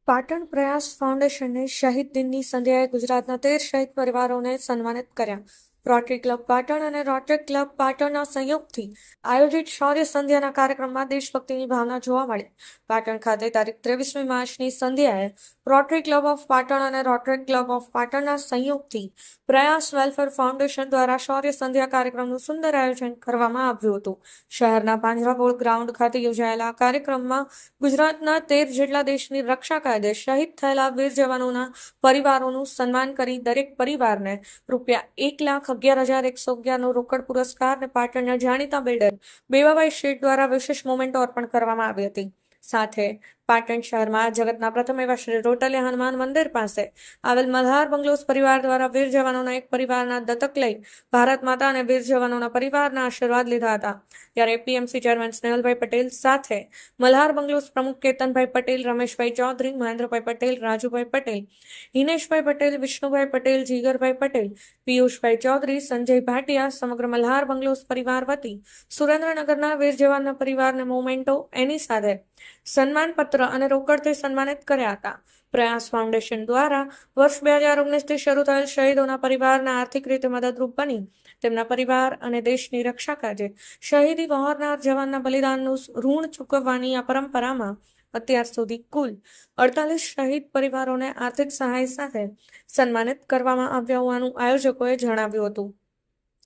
પાટણ પ્રયાસ ફાઉન્ડેશને શહીદ દિનની સંધ્યાએ ગુજરાતના 13 શહીદ પરિવારોને સન્માનિત કર્યા. રોટરી ક્લબ પાટણ અને રોટરી ક્લબ પાટણના સંયોગથી આયોજિત શૌર્ય સંધ્યાના કાર્યક્રમમાં દેશભક્તિની ભાવના જોવા મળી. પાટણ ખાતે તારીખ 23મી માર્ચની સંધ્યાએ રોટરી ક્લબ ઓફ પાટણ અને રોટરી ક્લબ ઓફ પાટણના સંયોગથી પ્રયાસ વેલફેર ફાઉન્ડેશન દ્વારા શૌર્ય સંધ્યા કાર્યક્રમનું સુંદર આયોજન કરવામાં આવ્યું હતું. શહેરના પાંજરાપોળ ગ્રાઉન્ડ ખાતે યોજાયેલા કાર્યક્રમમાં ગુજરાતના 13 જેટલા દેશની રક્ષા કાયદે શહીદ થયેલા વીર જવાનોના પરિવારોનું સન્માન કરી દરેક પરિવારને ₹1,11,111નો રોકડ પુરસ્કાર અને પાટણના જાણીતા બિલ્ડર બેવાભાઈ શેઠ દ્વારા વિશેષ મોમેન્ટો અર્પણ કરવામાં આવી હતી. સાથે પાટણ શહેરમાં જગતના પ્રથમ એવા શ્રી રોટલિયા હનુમાન મંદિર પાસે આવેલ મલ્હાર બંગલોઝ પરિવાર દ્વારા વીર જવાનોના એક પરિવારના દત્તક લઈ ભારત માતા અને વીર જવાનોના પરિવારના આશીર્વાદ લીધા હતા. ત્યારે એપીએમસી ચેરમેન સ્નેહલભાઈ પટેલ સાથે મલ્હાર બંગલોઝ પ્રમુખ કેતનભાઈ પટેલ, રમેશભાઈ ચૌધરી, મહેન્દ્રભાઈ પટેલ, રાજુભાઈ પટેલ, હિનેશભાઈ પટેલ, વિષ્ણુભાઈ પટેલ, જીગરભાઈ પટેલ, પિયુષભાઈ ચૌધરી, સંજય ભાટિયા સમગ્ર મલ્હાર બંગલોઝ પરિવાર વતી સુરેન્દ્રનગરના વીર જવાનના પરિવારને મોમેન્ટો એની સાથે સન્માનપત્ર અને રોકડથી સન્માનિત કર્યા હતા. પ્રયાસ ફાઉન્ડેશન દ્વારા વર્ષ 2019થી શરૂ થયેલ શહીદોના પરિવારના આર્થિક રીતે મદદરૂપ બની તેમના પરિવાર અને દેશની રક્ષા કાજે શહીદી વહોરનાર જવાનના બલિદાનનું ઋણ ચૂકવવાની આ પરંપરામાં અત્યાર સુધી કુલ 48 શહીદ પરિવારોને આર્થિક સહાય સાથે સન્માનિત કરવામાં આવ્યા હોવાનું આયોજકોએ જણાવ્યું હતું.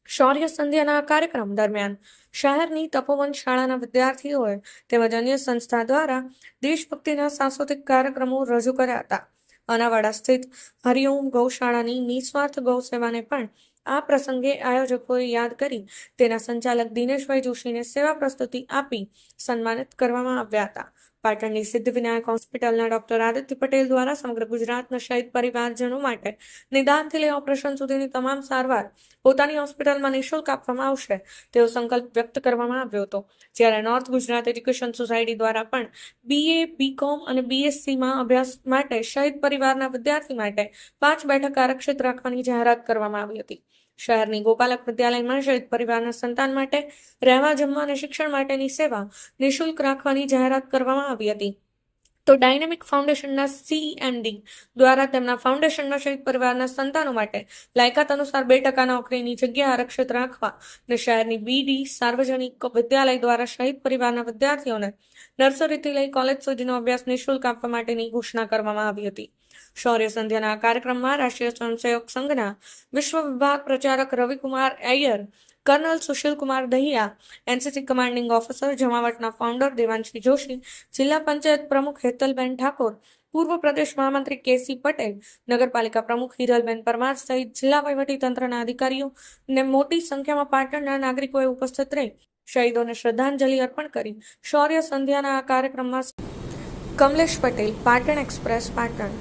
શૌર્ય સંધ્યાના કાર્યક્રમ દરમિયાન શહેરની તપોવન શાળાના વિદ્યાર્થીઓએ તેમજ અન્ય સંસ્થા દ્વારા દેશભક્તિના સાંસ્કૃતિક કાર્યક્રમો રજૂ કર્યા હતા. અનાવાડા સ્થિત હરિઓમ ગૌશાળાની નિસ્વાર્થ ગૌ સેવાને પણ આ પ્રસંગે આયોજકોએ યાદ કરી તેના સંચાલક દિનેશભાઈ જોશીને સેવા પ્રસ્તુતિ આપી સન્માનિત કરવામાં આવ્યા હતા. પાટણની સિદ્ધિવિનાયક હોસ્પિટલના ડોક્ટર આદિત્ય પટેલ દ્વારા સમગ્ર ગુજરાતના શહીદ પરિવારજનો માટે નિદાનથી લઈ ઓપરેશન સુધીની તમામ સારવાર પોતાની હોસ્પિટલમાં નિઃશુલ્ક આપવામાં આવશે તેવો સંકલ્પ વ્યક્ત કરવામાં આવ્યો હતો. જ્યારે નોર્થ ગુજરાત એજ્યુકેશન સોસાયટી દ્વારા પણ BA, BCom અને BScમાં અભ્યાસ માટે શહીદ પરિવારના વિદ્યાર્થી માટે 5 બેઠક આરક્ષિત રાખવાની જાહેરાત કરવામાં આવી હતી. શહેરની ગોપાલક વિદ્યાલયમાં શહીદ પરિવારના સંતાન માટે રહેવા, જમવા અને શિક્ષણ માટેની સેવા નિઃશુલ્ક રાખવાની જાહેરાત કરવામાં આવી હતી. તો ડાયનેમિક ફાઉન્ડેશનના CMD દ્વારા તેમના ફાઉન્ડેશનના શહીદ પરિવારના સંતાનો માટે લાયકાત અનુસાર 2% નોકરીની જગ્યા આરક્ષિત રાખવા અને શહેરની BD સાર્વજનિક વિદ્યાલય દ્વારા શહીદ પરિવારના વિદ્યાર્થીઓને નર્સરીથી લઈ કોલેજ સુધીનો અભ્યાસ નિઃશુલ્ક આપવા માટેની ઘોષણા કરવામાં આવી હતી. શૌર્ય સંધ્યાના કાર્યક્રમમાં રાષ્ટ્રીય સ્વયંસેવક સંઘના વિશ્વ વિભાગ પ્રચારક Ravikumar Iyer, colonel Sushilkumar Dahiya, NCC commanding officer, જમાવટના ફાઉન્ડર દેવાંશી જોશી, જિલ્લા પંચાયત પ્રમુખ હેતલબેન ઠાકોર, પૂર્વ પ્રદેશ મહામંત્રી KC પટેલ, નગરપાલિકા પ્રમુખ હિરલબેન પરમાર સહિત જિલ્લા વહીવટીતંત્રના અધિકારીઓ અને મોટી સંખ્યામાં પાટણના નાગરિકોએ ઉપસ્થિત રહી શહીદોને શ્રદ્ધાંજલિ અર્પણ કરી શૌર્ય સંધ્યાના આ કાર્યક્રમમાં કમલેશ પટેલ, પાટણ એક્સપ્રેસ, પાટણ.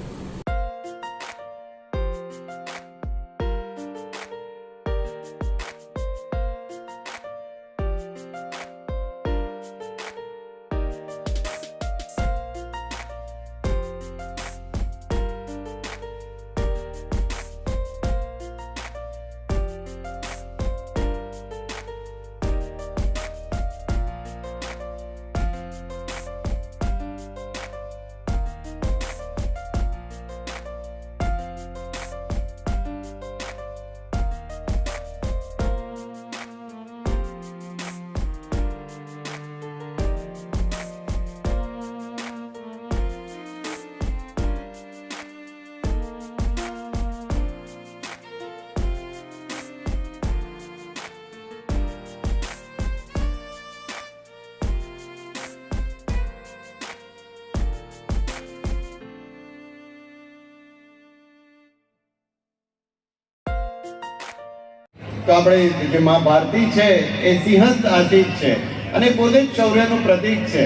તો આપણે જે મા ભારતી છે એ સિંહસ્થ આશિક છે અને પોતે જ શૌર્યનું પ્રતીક છે.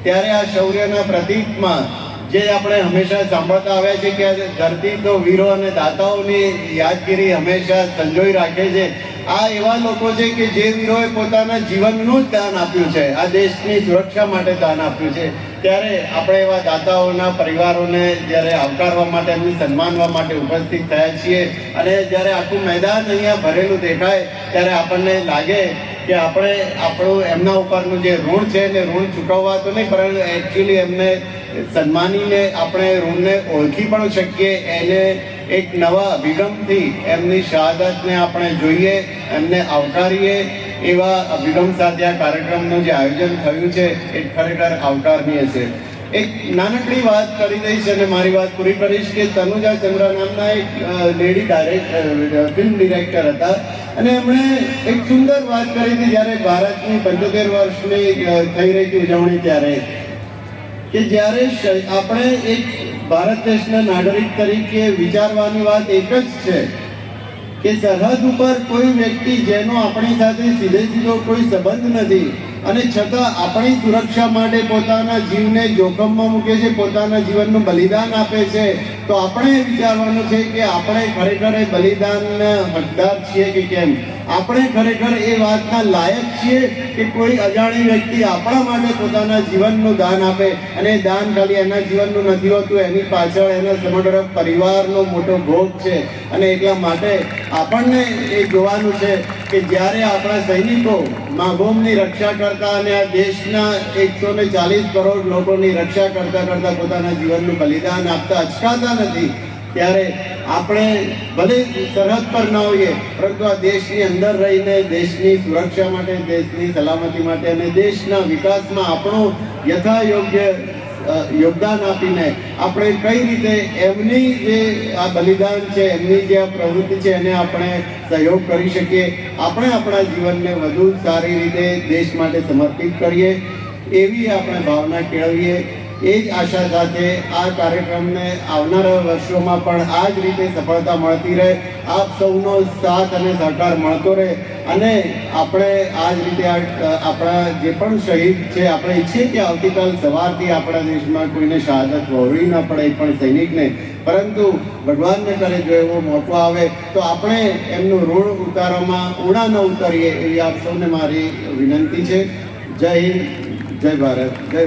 ત્યારે આ શૌર્યના પ્રતીકમાં જે આપણે હંમેશા સાંભળતા આવ્યા છે કે ધરતી તો વીરો અને દાતાઓની યાદગીરી હંમેશા સંજોઈ રાખે છે. આ એવા લોકો છે કે જે વીરોએ પોતાના જીવનનું જ દાન આપ્યું છે, આ દેશની સુરક્ષા માટે દાન આપ્યું છે. ત્યારે આપણે એવા દાતાઓના પરિવારોને જ્યારે આવકારવા માટે, એમને સન્માનવા માટે ઉપસ્થિત થયા છીએ અને જ્યારે આખું મેદાન અહીંયા ભરેલું દેખાય ત્યારે આપણને લાગે કે આપણે આપણું એમના ઉપરનું જે ઋણ છે એને ઋણ ચૂકવવા તો નહીં, પરંતુ એકચ્યુઅલી એમને સન્માનીને આપણે ઋણને ઓળખી પણ શકીએ. એને એક નવા અભિગમથી એમની શહાદતને આપણે જોઈએ, એમને આવકારીએ. એવા અભિગમ સાથે આ કાર્યક્રમનું જે આયોજન થયું છે એ ખરેખર આવકારનીય છે. એક નાનકડી વાત કરી દઈશ અને મારી વાત પૂરી કરીશ કે તનુજા ચંદ્રા નામના એક લેડી ફિલ્મ ડિરેક્ટર હતા અને એમણે એક સુંદર વાત કરી હતી જ્યારે ભારતની 75 વર્ષની થઈ રહી હતી ઉજવણી ત્યારે, કે જ્યારે આપણે એક ભારત દેશના નાગરિક તરીકે વિચારવાની વાત એક જ છે કે સરહદ ઉપર કોઈ વ્યક્તિ જેનો આપણી સાથે સીધે સીધો કોઈ સંબંધ નથી અને છતાં આપણી સુરક્ષા માટે પોતાના જીવને જોખમમાં મૂકે છે, પોતાના જીવનનું બલિદાન આપે છે, તો આપણે વિચારવાનું છે કે આપણે ખરેખર એ બલિદાનના હકદાર છીએ કે કેમ. આપણે ખરેખર એ વાતના લાયક છીએ કે કોઈ અજાણી વ્યક્તિ આપણા માટે પોતાના જીવનનું દાન આપે અને દાન ખાલી એના જીવનનું નથી હોતું, એની પાછળ એના સમગ્ર પરિવારનો મોટો ભોગ છે. અને એટલા માટે આપણને એ જોવાનું છે કે જ્યારે આપણા સૈનિકો માગોમની રક્ષા કરતા અને આ દેશના 140 કરોડ લોકોની રક્ષા કરતા કરતા પોતાના જીવનનું બલિદાન આપતા અચકાતા નથી, ત્યારે આપણે ભલે સરહદ પર ન હોઈએ પરંતુ આ દેશની અંદર રહીને દેશની સુરક્ષા માટે, દેશની સલામતી માટે અને દેશના વિકાસમાં આપણું યથાયોગ્ય યોગદાન આપીને આપણે કઈ રીતે એમની જે આ બલિદાન છે, એમની જે આ પ્રવૃત્તિ છે એને આપણે સહયોગ કરી શકીએ, આપણે આપણા જીવનને વધુ સારી રીતે દેશ માટે સમર્પિત કરીએ, એવી આપણે ભાવના કેળવીએ. એ જ આશા સાથે આ કાર્યક્રમને આવનારા વર્ષોમાં પણ આ જ રીતે સફળતા મળતી રહે, આપ સૌનો સાથ અને સહકાર મળતો રહે અને આપણે આ જ રીતે આપણા જે પણ શહીદ છે, આપણે ઈચ્છીએ કે આવતીકાલ સવારથી આપણા દેશમાં કોઈને શહાદત વહોરવી ન પડે, પણ સૈનિકને, પરંતુ ભગવાનને કરે જો એવો મોકો આવે તો આપણે એમનું ઋણ ઉતારવામાં ઊણા ન ઉતારીએ એવી આપ સૌને મારી વિનંતી છે. જય હિન્દ, જય ભારત, જય